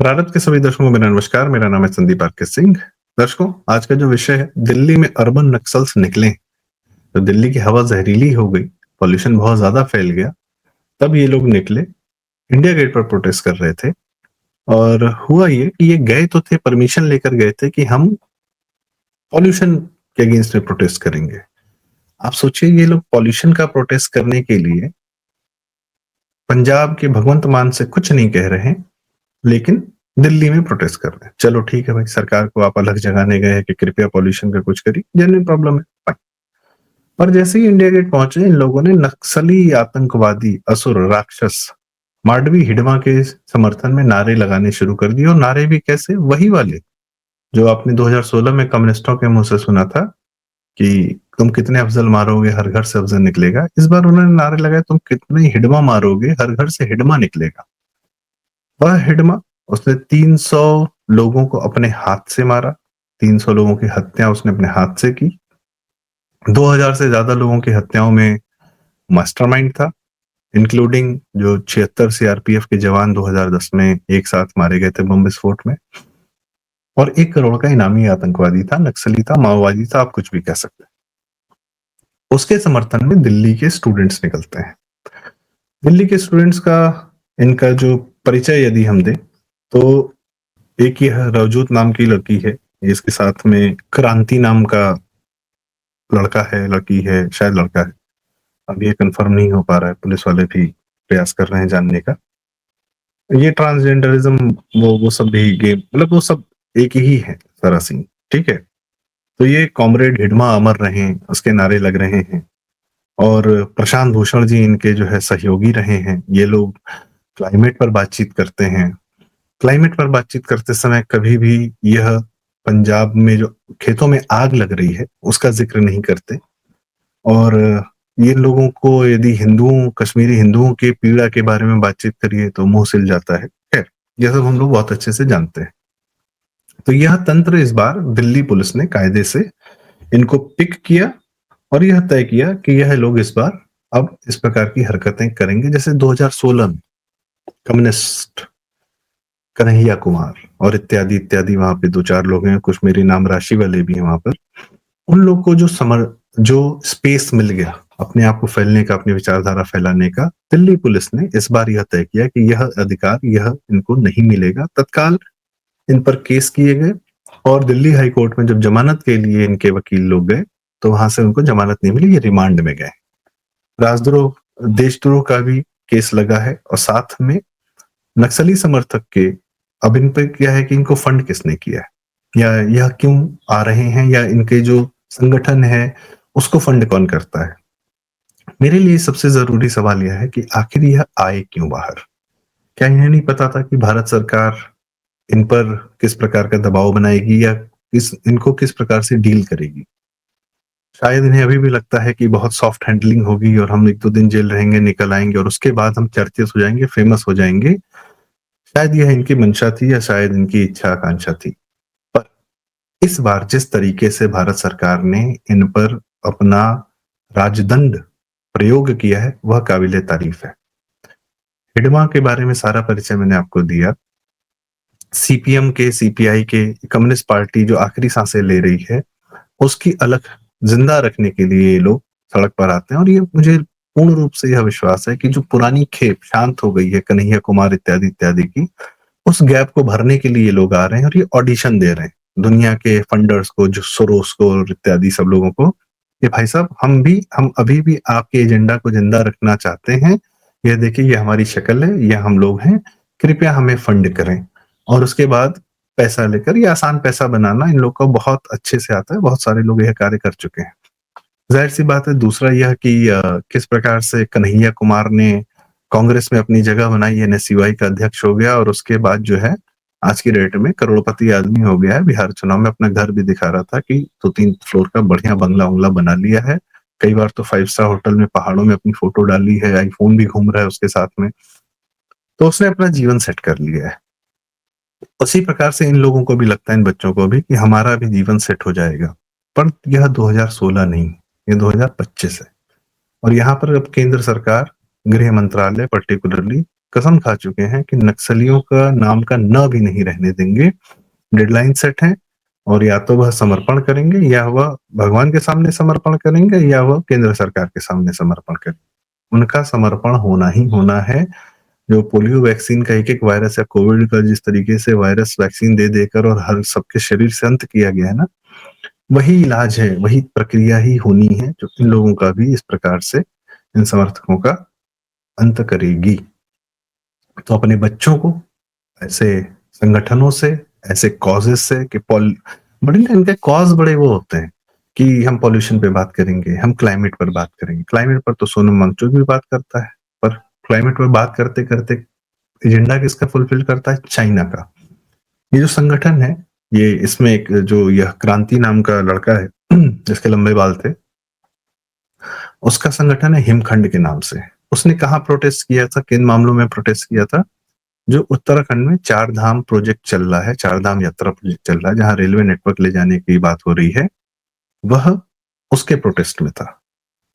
प्रारंभ के सभी दर्शकों को मेरा नमस्कार। मेरा नाम है संदीप आर के सिंह। दर्शकों, आज का जो विषय है, दिल्ली में अर्बन नक्सल्स निकले। तो दिल्ली की हवा जहरीली हो गई, पॉल्यूशन बहुत ज्यादा फैल गया। तब ये लोग निकले, इंडिया गेट पर प्रोटेस्ट कर रहे थे। और हुआ ये कि ये गए तो थे, परमिशन लेकर गए थे कि हम पॉल्यूशन के अगेंस्ट में प्रोटेस्ट करेंगे। आप सोचिए, ये लोग पॉल्यूशन का प्रोटेस्ट करने के लिए पंजाब के भगवंत मान से कुछ नहीं कह रहे हैं, लेकिन दिल्ली में प्रोटेस्ट कर रहे हैं। चलो ठीक है भाई, सरकार को आप अलग जगाने गए हैं कि कृपया पॉल्यूशन का कुछ करिए, जेन्युइन प्रॉब्लम है, फाइन। पर जैसे ही इंडिया गेट पहुंचे, इन लोगों ने नक्सली, आतंकवादी, असुर, राक्षस, मांडवी हिडमा के समर्थन में नारे लगाने शुरू कर दिए। और नारे भी कैसे? वही वाले जो आपने 2016 में कम्युनिस्टों के मुंह से सुना था कि तुम कितने अफजल मारोगे, हर घर से अफजल निकलेगा। इस बार उन्होंने नारे लगाए, तुम कितने हिडमा मारोगे, हर घर से हिडमा निकलेगा। वह हिडमा, उसने 300 लोगों को अपने हाथ से मारा। 300 लोगों की हत्या उसने अपने हाथ से की। 2000 से ज्यादा लोगों की हत्याओं में मास्टरमाइंड था, इंक्लूडिंग जो 76 सीआरपीएफ के जवान 2010 में एक साथ मारे गए थे बम विस्फोट में। और 1 करोड़ का इनामी आतंकवादी था, नक्सली था, माओवादी था, आप कुछ भी कह सकते हैं। उसके समर्थन में दिल्ली के स्टूडेंट्स निकलते हैं। दिल्ली के स्टूडेंट्स का, इनका जो परिचय यदि हम दें, तो एक ही रवजोत नाम की लड़की है, इसके साथ में क्रांति नाम का लड़का है, लड़की है, शायद लड़का है, अब ये कंफर्म नहीं हो पा रहा है, पुलिस वाले भी प्रयास कर रहे हैं जानने का। ये ट्रांसजेंडरिज्म, वो सब भी गेम, मतलब वो सब एक ही है सारा सीन, ठीक है। तो ये कॉमरेड हिडमा अमर रहे, उसके नारे लग रहे हैं। और प्रशांत भूषण जी इनके जो है सहयोगी रहे हैं। ये लोग क्लाइमेट पर बातचीत करते हैं। क्लाइमेट पर बातचीत करते समय कभी भी यह पंजाब में जो खेतों में आग लग रही है उसका जिक्र नहीं करते। और ये लोगों को यदि हिंदुओं, कश्मीरी हिंदुओं के पीड़ा के बारे में बातचीत करिए तो मुंह सिल जाता है। खैर, यह सब हम लोग बहुत अच्छे से जानते हैं। तो यह तंत्र इस बार दिल्ली पुलिस ने कायदे से इनको पिक किया और यह तय किया कि यह लोग इस बार अब इस प्रकार की हरकतें करेंगे जैसे 2016 में कम्युनिस्ट कन्हैया कुमार और इत्यादि इत्यादि, वहां पे 2-4 लोग हैं, कुछ मेरे नाम राशि वाले भी हैं वहां पर। उन लोग को जो स्पेस मिल गया अपने आप को फैलने का, अपनी विचारधारा फैलाने का, दिल्ली पुलिस ने इस बार यह तय किया कि यह अधिकार, यह इनको नहीं मिलेगा। तत्काल इन पर केस किए गए और दिल्ली हाई कोर्ट में जब जमानत के लिए इनके वकील लोग गए तो वहां से उनको जमानत नहीं मिली, ये रिमांड में गए। राजद्रोह, देशद्रोह का भी केस लगा है। और साथ में नक्सली समर्थक के, अब इन पे क्या है कि इनको फंड किसने किया है, या यह क्यों आ रहे हैं, या इनके जो संगठन है उसको फंड कौन करता है। मेरे लिए सबसे जरूरी सवाल यह है कि आखिर यह आए क्यों बाहर? क्या इन्हें नहीं पता था कि भारत सरकार इन पर किस प्रकार का दबाव बनाएगी या इनको किस प्रकार से डील करेगी? शायद इन्हें अभी भी लगता है कि बहुत सॉफ्ट हैंडलिंग होगी और हम 1-2 दिन जेल रहेंगे, निकल आएंगे और उसके बाद हम चर्चित हो जाएंगे, फेमस हो जाएंगे। शायद यह इनकी मंशा थी या शायद इनकी इच्छा आकांक्षा थी। पर इस बार जिस तरीके से भारत सरकार ने इन पर अपना राजदंड प्रयोग किया है वह काबिले तारीफ है। हिडमा के बारे में सारा परिचय मैंने आपको दिया। सीपीएम के, सीपीआई के, कम्युनिस्ट पार्टी जो आखिरी सांसें ले रही है, उसकी अलख जिंदा रखने के लिए ये लोग सड़क पर आते हैं। और ये मुझे पूर्ण रूप से यह विश्वास है कि जो पुरानी खेप शांत हो गई है कन्हैया कुमार इत्यादि इत्यादि की, उस गैप को भरने के लिए ये लोग आ रहे हैं और ये ऑडिशन दे रहे हैं दुनिया के फंडर्स को, जो सोरोस को और इत्यादि सब लोगों को, कि भाई साहब, हम अभी भी आपके एजेंडा को जिंदा रखना चाहते हैं। ये देखिए, ये हमारी शक्ल है, ये हम लोग हैं, कृपया हमें फंड करें। और उसके बाद पैसा लेकर, ये आसान पैसा बनाना इन लोग को बहुत अच्छे से आता है। बहुत सारे लोग यह कार्य कर चुके हैं। जाहिर सी बात है। दूसरा यह कि किस प्रकार से कन्हैया कुमार ने कांग्रेस में अपनी जगह बनाई, एनएसयूआई का अध्यक्ष हो गया और उसके बाद जो है आज की डेट में करोड़पति आदमी हो गया है। बिहार चुनाव में अपना घर भी दिखा रहा था कि 2-3 फ्लोर का बढ़िया बंगला उंगला बना लिया है। कई बार तो 5 स्टार होटल में पहाड़ों में अपनी फोटो डाली है, आईफोन भी घूम रहा है उसके साथ में। तो उसने अपना जीवन सेट कर लिया है। उसी प्रकार से इन लोगों को भी लगता है, इन बच्चों को भी, कि हमारा भी जीवन सेट हो जाएगा। पर यह 2016 नहीं, ये 2025 है। और यहाँ पर अब केंद्र सरकार, गृह मंत्रालय पर्टिकुलरली कसम खा चुके हैं कि नक्सलियों का नाम का न भी नहीं रहने देंगे। डेडलाइन सेट है और या तो वह समर्पण करेंगे या वह भगवान के सामने समर्पण करेंगे या वह केंद्र सरकार के सामने समर्पण करेंगे। उनका समर्पण होना ही होना है। जो पोलियो वैक्सीन का एक-एक वायरस या कोविड का जिस तरीके से वायरस वैक्सीन दे देकर और हर सबके शरीर से अंत किया गया है ना, वही इलाज है, वही प्रक्रिया ही होनी है जो इन लोगों का भी इस प्रकार से इन समर्थकों का अंत करेगी। तो अपने बच्चों को ऐसे संगठनों से, ऐसे कॉजेज़ से कि पॉल बड़े ना इनके कॉज़ बड़े वो होते हैं कि हम पॉल्यूशन पे बात करेंगे, हम क्लाइमेट पर बात करेंगे। क्लाइमेट पर तो सोनम वांगचुक भी बात करता है, पर क्लाइमेट पर बात करते-करते एजेंडा किसका फुलफिल करता है? चाइना का। ये जो संगठन है, ये इसमें एक जो यह क्रांति नाम का लड़का है जिसके लंबे बाल थे, उसका संगठन है हिमखंड के नाम से। उसने कहाँ प्रोटेस्ट किया था, किन मामलों में प्रोटेस्ट किया था? जो उत्तराखंड में चार धाम प्रोजेक्ट चल रहा है, चार धाम यात्रा प्रोजेक्ट चल रहा है, जहाँ रेलवे नेटवर्क ले जाने की बात हो रही है, वह उसके प्रोटेस्ट में था।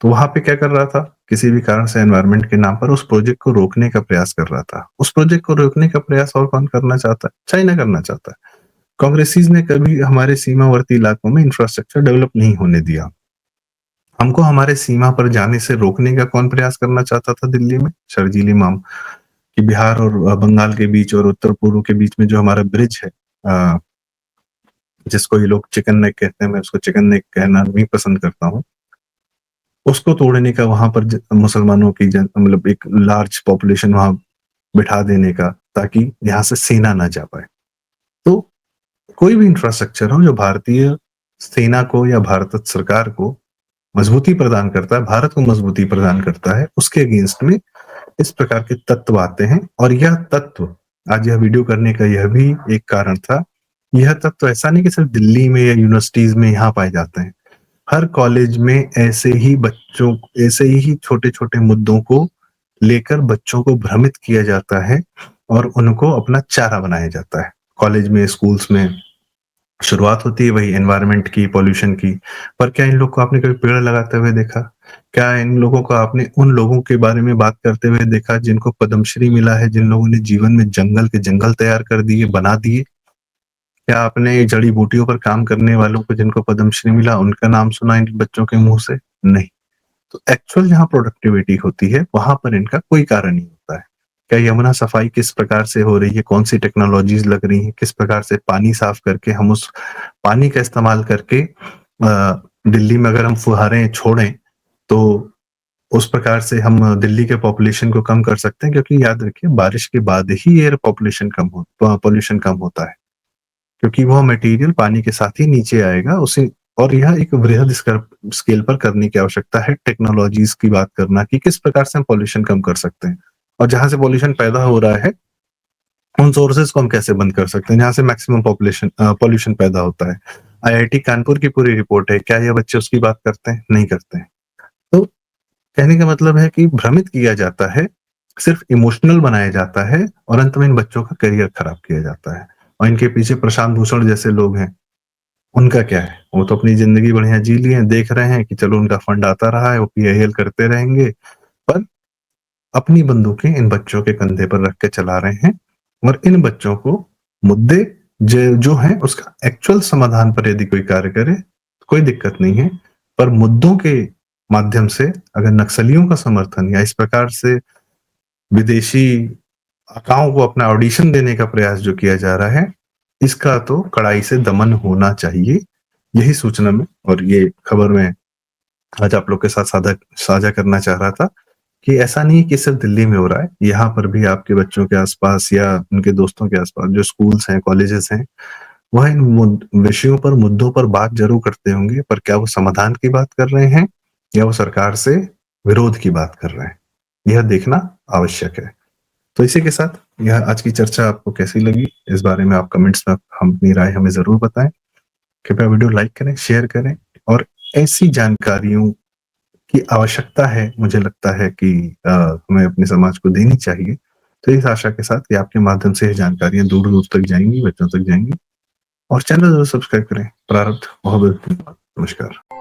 तो वहाँ पे क्या कर रहा था? किसी भी कारण से एनवायरनमेंट के नाम पर उस प्रोजेक्ट को रोकने का प्रयास कर रहा था। उस प्रोजेक्ट को रोकने का प्रयास और कौन करना चाहता है? चाइना करना चाहता है। कांग्रेसीज़ ने कभी हमारे सीमावर्ती इलाकों में इंफ्रास्ट्रक्चर डेवलप नहीं होने दिया। हमको हमारे सीमा पर जाने से रोकने का कौन प्रयास करना चाहता था दिल्ली में? शर्जीली माम कि बिहार और बंगाल के बीच और उत्तर-पूर्व के बीच में जो हमारा ब्रिज है जिसको ये लोग चिकन नेक कहते हैं, मैं उसको चिकन नेक कहना नहीं पसंद करता हूँ। उसको तोड़ने का वहाँ पर मुसलमानों की मतलब एक लार्ज पॉपुलेशन वहाँ बिठा देने का, ताकि यहाँ से सेना ना जा पाए। तो कोई भी इंफ्रास्ट्रक्चर हो जो भारतीय सेना को या भारत सरकार को मजबूती प्रदान करता है, भारत को मजबूती प्रदान करता है, उसके अगेंस्ट में इस प्रकार के तत्व आते हैं और यह तत्व आज यह वीडियो करने का यह भी एक कारण था। यह तत्व ऐसा नहीं कि सिर्फ दिल्ली में या यूनिवर्सिटीज़ में यहाँ पाए जाते हैं। हर कॉलेज में ऐसे ही छोटे-छोटे मुद्दों को लेकर बच्चों को भ्रमित किया जाता है और उनको अपना चारा बनाया जाता है। कॉलेज में, स्कूल्स में शुरुआत होती है वही एनवायरनमेंट की, पॉल्यूशन की, पर क्या इन लोग को आपने कभी पेड़ लगाते हुए देखा? क्या इन लोगों को आपने उन लोगों के बारे में बात करते हुए देखा जिनको पद्मश्री मिला है, जिन लोगों ने जीवन में जंगल के जंगल तैयार कर दिए, बना दिए? क्या आपने जड़ी-बूटियों पर काम करने वालों को जिनको पद्मश्री मिला, उनका नाम सुना इन बच्चों के मुँह से? नहीं। तो एक्चुअल जहाँ प्रोडक्टिविटी होती है, वहाँ पर इनका कोई कारण नहीं होता है। क्या यमुना सफाई किस प्रकार से हो रही है, कौन-सी टेक्नोलॉजीज़ लग रही हैं, किस प्रकार से पानी साफ करके हम उस पानी का इस्तेमाल करके दिल्ली में अगर हम फुहारें छोड़ें, तो उस प्रकार से हम दिल्ली के पॉपुलेशन को कम कर सकते हैं क्योंकि याद रखिए बारिश के बाद ही एयर पॉपुलेशन कम हो पॉल्यूशन कम होता है। क्योंकि वह मटेरियल पानी के साथ ही नीचे आएगा उसे और यह एक वृहद स्केल पर करने की आवश्यकता है टेक्नोलॉजीज़ की बात करना कि किस प्रकार से हम पॉल्यूशन कम कर सकते हैं। और जहाँ से पॉल्यूशन पैदा हो रहा है, उन सोर्सेज़ को हम कैसे बंद कर सकते हैं, जहाँ से मैक्सिमम पॉल्यूशन पैदा होता है। आईआईटी कानपुर की पूरी रिपोर्ट है, क्या ये बच्चे उसकी बात करते हैं? नहीं करते हैं। तो कहने का मतलब है कि भ्रमित किया जाता है, सिर्फ़ इमोशनल बनाया जाता है और अंत में इन बच्चों का करियर खराब किया जाता है। और इनके पीछे प्रशांत भूषण जैसे लोग हैं, उनका क्या है? वो तो अपनी ज़िंदगी बढ़िया जी लिए हैं, देख रहे हैं कि चलो उनका फंड आता रहा है, वो पीआईएल करते रहेंगे, पर अपनी बंदूकें इन बच्चों के कंधे पर रख के चला रहे हैं और इन बच्चों को मुद्दे जो हैं उसका एक्चुअल समाधान पर यदि कोई कार्य करे, तो कोई दिक्कत नहीं है। पर मुद्दों के माध्यम से अगर नक्सलियों का समर्थन या इस प्रकार से विदेशी आकाओं को अपना ऑडिशन देने का प्रयास जो किया जा रहा है, इसका तो कड़ाई से दमन होना चाहिए। यही सूचना मैं और ये खबर मैं आज आप लोग के साथ साझा करना चाह रहा था कि ऐसा नहीं है कि सिर्फ दिल्ली में हो रहा है, यहाँ पर भी आपके बच्चों के आस-पास या उनके दोस्तों के आस-पास जो स्कूल्स हैं, कॉलेजेस हैं, वह इन विषयों पर, मुद्दों पर बात ज़रूर करते होंगे, पर क्या वो समाधान की बात कर रहे हैं या वो सरकार से विरोध की बात कर रहे हैं? यह देखना आवश्यक है। तो इसी के साथ यह आज की चर्चा आपको कैसी लगी? इस बारे में आप कमेंट्स में हम अपनी राय हमें ज़रूर बताएँ। कृपया वीडियो लाइक करें, शेयर करें और ऐसी जानकारियों की आवश्यकता है, मुझे लगता है कि हमें अपने समाज को देनी चाहिए। तो इस आशा के साथ कि आपके माध्यम से ये जानकारियाँ दूर-दूर तक जाएँगी, बच्चों तक जाएँगी और चैनल ज़रूर सब्सक्राइब करें। प्रारब्ध बहुत-बहुत धन्यवाद। नमस्कार।